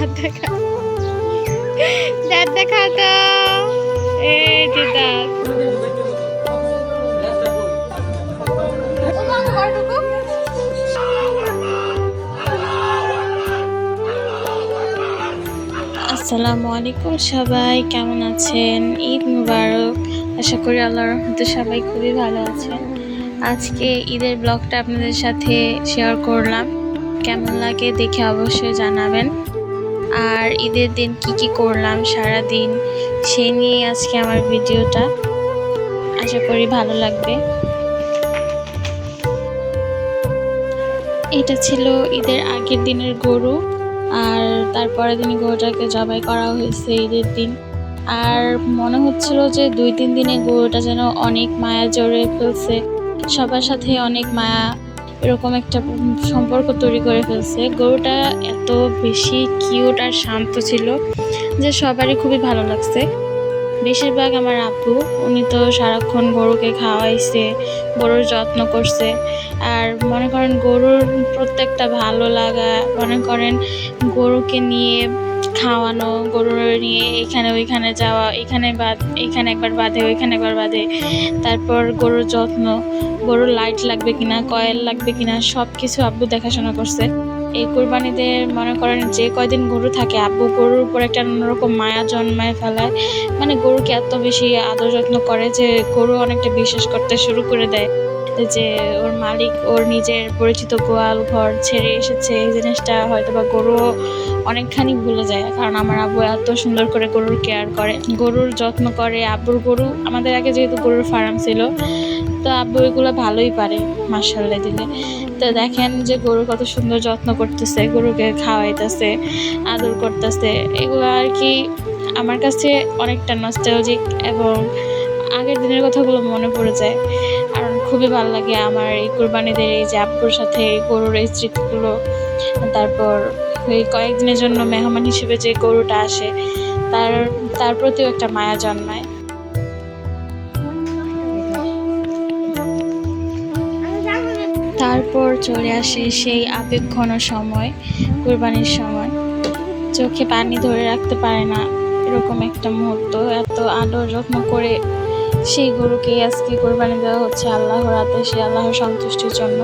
দাঁত দেখা, দাঁত দেখা তো, এই যে দাঁত। আসসালামু আলাইকুম, সবাই কেমন আছেন? ঈদ মুবারক। আশা করি আল্লাহর রহমতে সবাই খুবই ভালো আছেন। আজকে ঈদের ব্লগটা আপনাদের সাথে শেয়ার করলাম, কেমন লাগে দেখে অবশ্যই জানাবেন। আর ঈদের দিন কি করলাম সারা দিন সেই নিয়ে আজকে আমার ভিডিওটা, আশা করি ভালো লাগবে। এটা ছিল ঈদের আগের দিনের গরু, আর তারপরের দিন গরুটাকে জবাই করা হয়েছে ঈদের দিন। আর মনে হচ্ছিল যে 2-3 দিনে গরুটা যেন অনেক মায়া জড়িয়ে ফেলছে, সবার সাথে অনেক মায়া, এরকম একটা সম্পর্ক তৈরি করে ফেলছে। গরুটা এত বেশি কিউট আর শান্ত ছিল যে সবারই খুবই ভালো লাগছে। বেশিরভাগ আমার আব্বু, উনি তো সারাক্ষণ গরুকে খাওয়াইছে, গরুর যত্ন করছে। আর মনে করেন গরুর প্রত্যেকটা ভালো লাগা, মনে করেন গরুকে নিয়ে খাওয়ানো, গরুর নিয়ে এখানে ওইখানে যাওয়া, এখানে একবার বাঁধে, ওইখানে একবার বাঁধে, তারপর গরুর যত্ন, গরুর লাইট লাগবে কিনা, কয়েল লাগবে কিনা, সব কিছু আব্বু দেখাশোনা করছে। এই কোরবানিদের মনে করেন যে কয়দিন গরু থাকে, আব্বু গরুর উপর একটা অন্যরকম মায়া জন্মায় ফেলায়। মানে গরুকে এত বেশি আদর যত্ন করে যে গরু অনেকটা বিশ্বাস করতে শুরু করে দেয় যে ওর মালিক ওর নিজের পরিচিত গোয়াল ঘর ছেড়ে এসেছে। এই জিনিসটা হয়তো বা গরু অনেকখানি ভুলে যায়, কারণ আমার আব্বু এত সুন্দর করে গরুর কেয়ার করে, গরুর যত্ন করে। আব্বুর গরু, আমাদের আগে যেহেতু গরুর ফার্ম ছিল, তো আব্বু এগুলো ভালোই পারে মাশাআল্লাহ দিলে। তো দেখেন যে গরু কত সুন্দর যত্ন করতেছে, গরুকে খাওয়াইতেছে, আদর করতেছে। এগুলো আর কি আমার কাছে অনেকটা নস্টালজিক, এবং আগের দিনের কথাগুলো মনে পড়ে যায়। আর খুবই ভালো লাগে আমার এই কোরবানিদের, এই যে আব্বুর সাথে গরুর এই স্মৃতিগুলো। তারপর এই কয়েকদিনের জন্য মেহমান হিসেবে যে গরুটা আসে, তার প্রতিও একটা মায়া জন্মায়। তারপর চলে আসে সেই আবেগঘন সময়, কোরবানির সময়। চোখে পানি ধরে রাখতে পারে না এরকম একটা মুহূর্ত। এত আদর যত্ন করে সেই গরুকে আজকে কোরবানি দেওয়া হচ্ছে আল্লাহর আদেশে, আল্লাহর সন্তুষ্টির জন্য।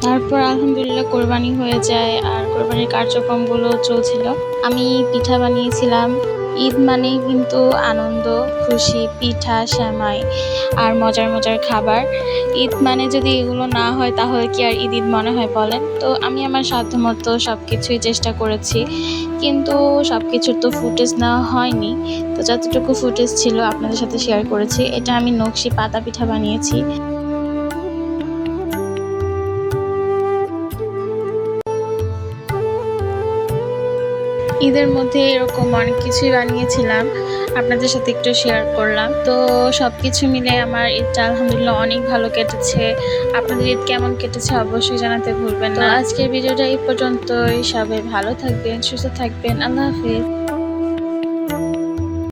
তারপর আলহামদুলিল্লাহ কোরবানি হয়ে যায়, আর কোরবানির কার্যক্রমগুলো চলছিল। আমি পিঠা বানিয়েছিলাম। ঈদ মানেই কিন্তু আনন্দ, খুশি, পিঠা, সেমাই আর মজার মজার খাবার। ঈদ মানে যদি এগুলো না হয় তাহলে কি আর ঈদ মনে হয় বলেন? তো আমি আমার সাধ্যমতো সব কিছুই চেষ্টা করেছি, কিন্তু সব কিছুর তো ফুটেজ নেওয়া হয়নি। তো যতটুকু ফুটেজ ছিল আপনাদের সাথে শেয়ার করেছি। এটা আমি নকশি পাতা পিঠা বানিয়েছি। ঈদের মধ্যে এরকম অনেক কিছুই বানিয়েছিলাম, আপনাদের সাথে একটু শেয়ার করলাম। তো সব কিছু মিলে আমার ঈদটা আলহামদুলিল্লাহ অনেক ভালো কেটেছে। আপনাদের ঈদ কেমন কেটেছে অবশ্যই জানাতে ভুলবেন না। আজকের ভিডিওটা এই পর্যন্তই। সবাই ভালো থাকবেন, সুস্থ থাকবেন। আল্লাহ হাফিজ।